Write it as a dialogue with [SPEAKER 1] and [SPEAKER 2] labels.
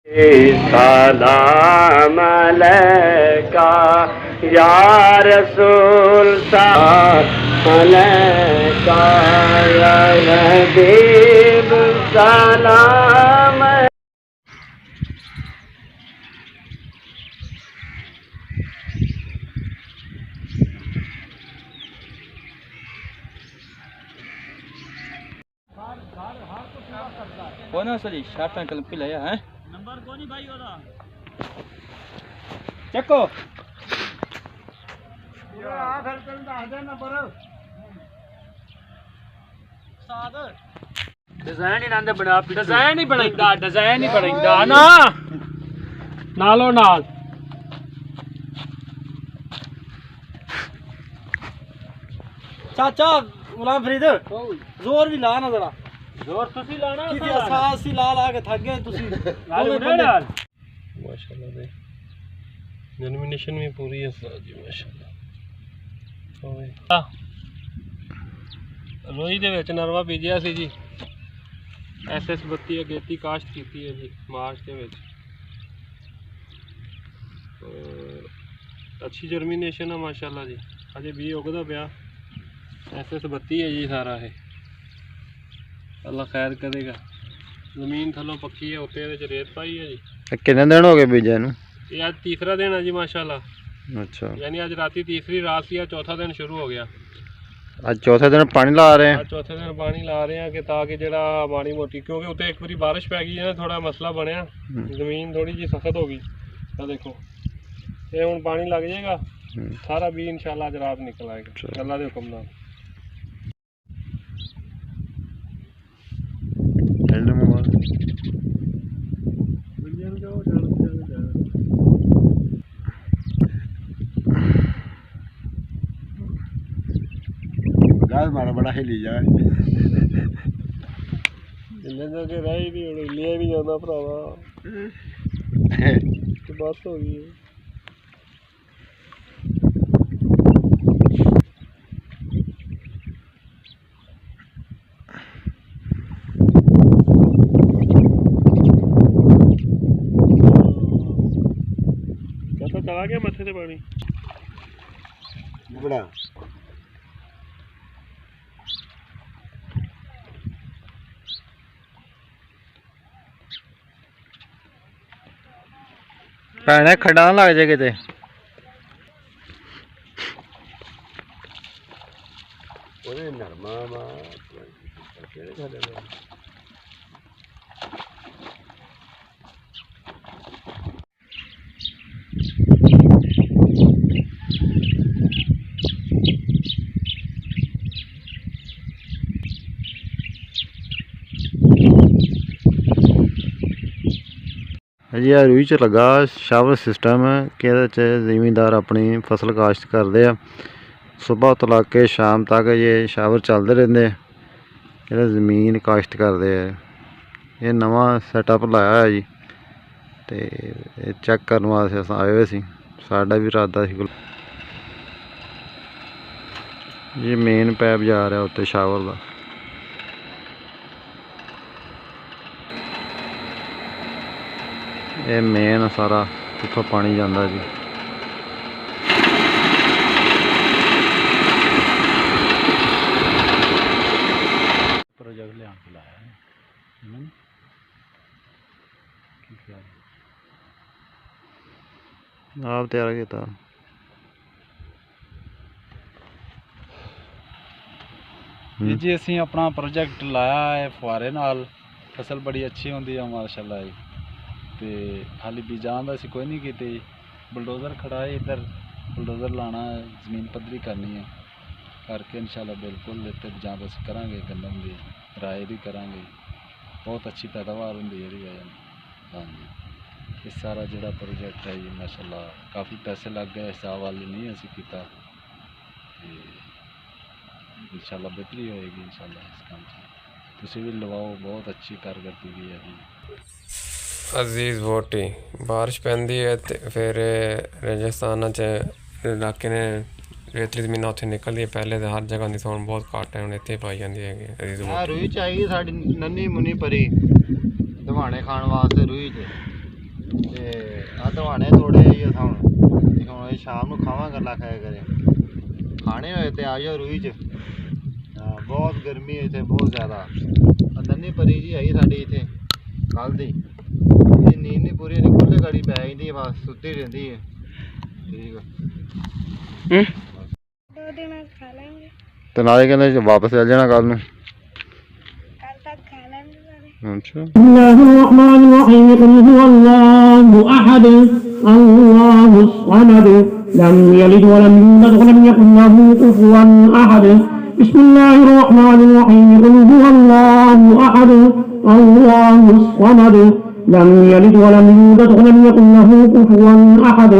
[SPEAKER 1] सलाम अलैका या रसूल सलाम अलैका या हबीब सलाम।
[SPEAKER 2] कौन सही शर्ट अंकल पे लाया है
[SPEAKER 3] नंबर कोनी भाई ओदा
[SPEAKER 2] चको
[SPEAKER 3] आ फिर तन दस दे नंबर साद डिजाइन ही नंद बना डिजाइन ही बनाइंदा ना नालो नाल
[SPEAKER 2] चाचा गुलाम फरीद जोर भी ला ना जरा
[SPEAKER 3] जोर तुसी लाना
[SPEAKER 2] किसी असास ही ला ला के थक गए तुसी
[SPEAKER 3] माशाल्लाह
[SPEAKER 4] दे जनमिनेशन भी पूरी है उस्ताद जी माशाल्लाह। रोई दे विच नरवा बीजिया सी जी SS 32 अगेती काश्त की है जी मार्च के विच अच्छी जर्मिनेशन है माशाल्लाह जी। अजे भी उगदा पिया SS 32 है जी सारा है अल्लाह खैर करेगा। जमीन थलों पक्की है उत्ते रेत पाई है जी।
[SPEAKER 5] कितने दिन हो गए बीजे नूं?
[SPEAKER 4] ये आज तीसरा दिन है जी माशाल्लाह।
[SPEAKER 5] अच्छा
[SPEAKER 4] यानी आज राती तीसरी रात थी, चौथा दिन शुरू हो गया।
[SPEAKER 5] आज चौथे दिन पानी ला रहे हैं?
[SPEAKER 4] आज चौथे दिन पानी ला रहे हैं कि ताकि जरा माड़ी मोटी क्योंकि उत्ते एक बारी बारिश पै गई है ना थोड़ा मसला बनया जमीन थोड़ी जी सख्त हो गई। देखो ये हुण पानी लग जाएगा सारा भी इंशाल्लाह आज रात निकल आएगा अल्लाह के हुक्म नाल।
[SPEAKER 5] मारा बड़ा हिली जाए
[SPEAKER 4] इन्ने जो रह ही नहीं हुण हिलिया नहीं जाता भरावा बस हो गई है। कैसा चला गया मथे से पानी
[SPEAKER 5] बड़ा ਭੈਣੇ ਖੱਡਾ ਨਾ ਲੱਗ ਜਾਏ ਕਿਤੇ।
[SPEAKER 4] ਉਹਦੇ ਨਰਮਾ ਮਾ ਕਿਹੜੇ ਖੱਡੇ ਨੇ
[SPEAKER 5] जी आ रूई च लगा शावर सिस्टम कि जिमींदार अपनी फसल काश्त करते हैं सुबह तो ला के शाम तक ये शावर चलते रहते ये जमीन काश्त करते हैं। ये नवा सैटअप लाया है जी तो चेक करने वास्ते अस आए हुए सी साडा भी इरादा सी। ये मेन पैप जा रहा उत्ते शावर का ये मेन सारा इत्थों पानी जाता जी।
[SPEAKER 2] प्रोजेक्ट लिया लाया
[SPEAKER 5] आप तैयार किया
[SPEAKER 2] जी असी अपना प्रोजेक्ट लाया है फुआरे नाल फसल बड़ी अच्छी होंदी है माशाल्लाह जी। तो हाली बीजान का असी कोई नहीं की बुलडोज़र खड़ा है इधर बुलडोज़र लाना जमीन पद्धरी करनी है करके इंशाल्लाह बिल्कुल इतने बीजान अस करा गंदम की राय भी करा बहुत अच्छी पैदावार होंगी जी वजह। हाँ जी ये सारा जोड़ा प्रोजेक्ट है जी माशाल्लाह काफ़ी पैसे लग गए हिसाब वाले नहीं असी किया इंशाल्लाह बेहतरी होएगी इंशाल्लाह इस काम से तुसी भी लवाओ बहुत अच्छी कारकर्दगी है जी।
[SPEAKER 4] अजीज़ वोटी बारिश पैंदी है ते फिर राजस्थान च इलाके ने रेतली जमीन उत्थे निकलदी है पहले तो हर जगह की सौन बहुत घट है हुण इत्थे पाई जाती है। अजीज़ वोटी
[SPEAKER 5] रुई चाहिए साड़ी नन्नी मुन्नी परी दवाने खाने वास्ते रुई च ਤੇ ਆ ਦਵਾਣੇ ਥੋੜੇ ਜਿਹੇ ਹੁਣ ਤੇ ਹੁਣ ਇਹ ਸ਼ਾਮ ਨੂੰ ਖਾਵਾਂਗੇ, ਗੱਲਾਂ ਖਾਇਆ ਕਰੇ। ਖਾਣੇ ਹੋਏ ਤੇ ਆ ਜਾਓ ਰੂਈ 'ਚ। ਹਾਂ ਬਹੁਤ ਗਰਮੀ ਹੈ ਇੱਥੇ, ਬਹੁਤ ਜ਼ਿਆਦਾ। ਨੰਨੀ ਪਰੀ ਜੀ ਆਈ ਸਾਡੀ ਇੱਥੇ ਕੱਲ੍ਹ ਦੀ, ਇਹ ਨੀਂਦ ਨਹੀਂ ਪੂਰੀ ਨਹੀਂ, ਖੁੱਲੇ ਗਾੜੀ ਪੈ ਜਾਂਦੀ ਹੈ, ਬਸ ਸੁੱਤੀ ਰਹਿੰਦੀ ਹੈ। ਠੀਕ ਆ।
[SPEAKER 6] 2 दिन खा लेंगे,
[SPEAKER 5] ਤੇ ਨਾਲੇ ਕਹਿੰਦੇ ਵਾਪਸ ਚੱਲ ਜਾਣਾ ਕੱਲ ਨੂੰ।
[SPEAKER 6] कल तक खा लेंगे सारे।
[SPEAKER 5] ਅੱਛਾ।
[SPEAKER 3] بسم الله الرحمن الرحيم قل هو الله أحد الله الصمد لم يلد ولم يولد ولم يكن له كفوا أحد بسم الله الرحمن الرحيم قل هو الله أحد الله الصمد لم يلد ولم يولد ولم يكن له كفوا أحد